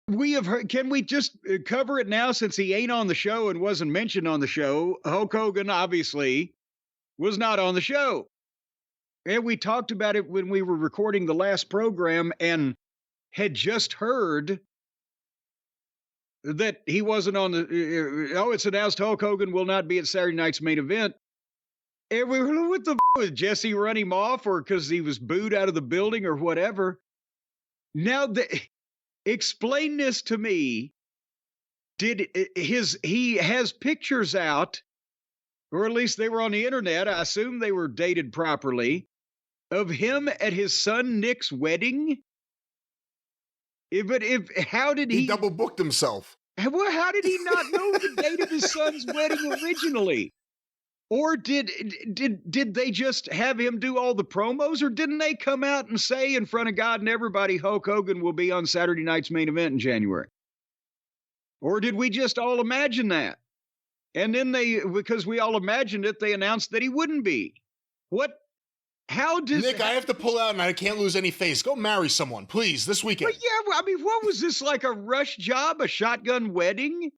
We have heard, can we just cover it now since he ain't on the show and wasn't mentioned on the show? Hulk Hogan obviously was not on the show. And we talked about it when we were recording the last program and had just heard that he wasn't on the, it's announced Hulk Hogan will not be at Saturday night's main event. And we were, what the was Jesse run him off or because he was booed out of the building or whatever? Now, explain this to me. He has pictures out, or at least they were on the internet, I assume they were dated properly, of him at his son Nick's wedding. How did he double booked himself? Well, how did he not know the date of his son's wedding originally? Or did they just have him do all the promos, or didn't they come out and say in front of God and everybody, Hulk Hogan will be on Saturday night's main event in January? Or did we just all imagine that? And then because we all imagined it, they announced that he wouldn't be. What? How does Nick? I have to pull out, and I can't lose any face. Go marry someone, please, this weekend. But yeah, I mean, what was this, like a rush job, a shotgun wedding?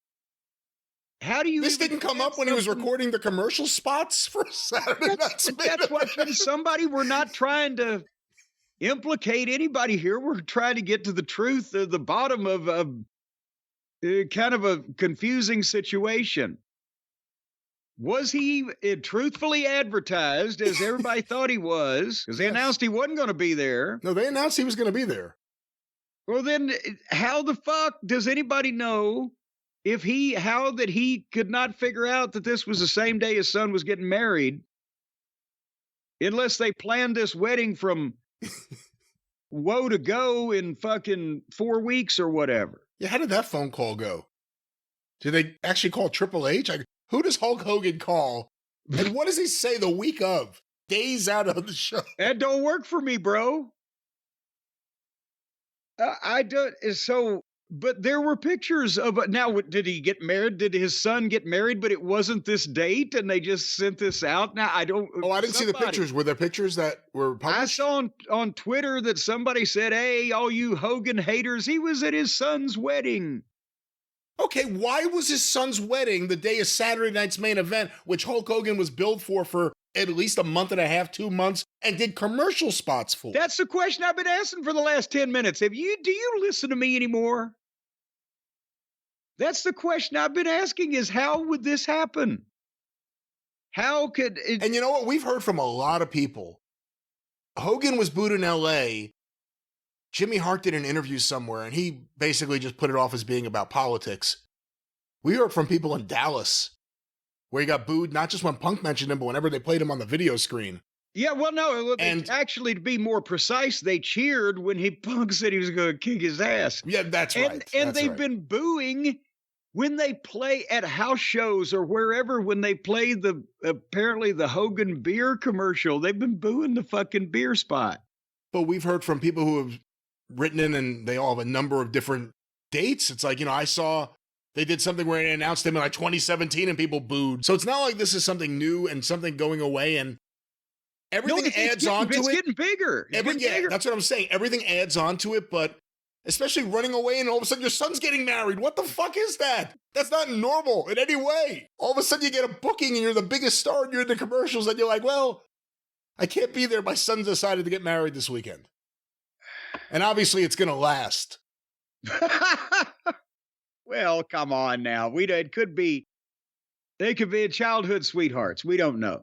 How do you? This didn't come up when he was recording the commercial spots for Saturday Night. That's what somebody. We're not trying to implicate anybody here. We're trying to get to the truth, the bottom of kind of a confusing situation. Was he truthfully advertised as everybody thought he was? Because they announced he wasn't going to be there. No, they announced he was going to be there. Well, then how the fuck does anybody know how that he could not figure out that this was the same day his son was getting married, unless they planned this wedding from woe to go in fucking 4 weeks or whatever? Yeah, how did that phone call go? Did they actually call Triple H? Who does Hulk Hogan call? And what does he say the week of? Days out of the show. That don't work for me, bro. I don't. So, but there were pictures of. Now, did he get married? Did his son get married? But it wasn't this date, and they just sent this out. Now, I don't. Oh, I didn't see the pictures. Were there pictures that were published? I saw on Twitter that somebody said, "Hey, all you Hogan haters, he was at his son's wedding." Okay, why was his son's wedding the day of Saturday night's main event, which Hulk Hogan was billed for at least a month and a half, 2 months, and did commercial spots for? That's the question I've been asking for the last 10 minutes. Do you listen to me anymore? That's the question I've been asking, is how would this happen? How could it? And you know what? We've heard from a lot of people. Hogan was booed in LA. Jimmy Hart did an interview somewhere, and he basically just put it off as being about politics. We heard from people in Dallas where he got booed, not just when Punk mentioned him, but whenever they played him on the video screen. Yeah, well, no, and actually, to be more precise, they cheered when Punk said he was going to kick his ass. Yeah, that's right. And they've been booing when they play at house shows or wherever, when they play apparently the Hogan beer commercial. They've been booing the fucking beer spot. But we've heard from people who have written in, and they all have a number of different dates. It's like, I saw they did something where they announced him in like 2017 and people booed. So it's not like this is something new and something going away, and everything adds on to it. It's getting bigger. Bigger. That's what I'm saying. Everything adds on to it, but especially running away and all of a sudden your son's getting married. What the fuck is that? That's not normal in any way. All of a sudden you get a booking and you're the biggest star and you're in the commercials and you're like, well, I can't be there. My son decided to get married this weekend. And obviously it's going to last. Well, come on now. They could be childhood sweethearts. We don't know.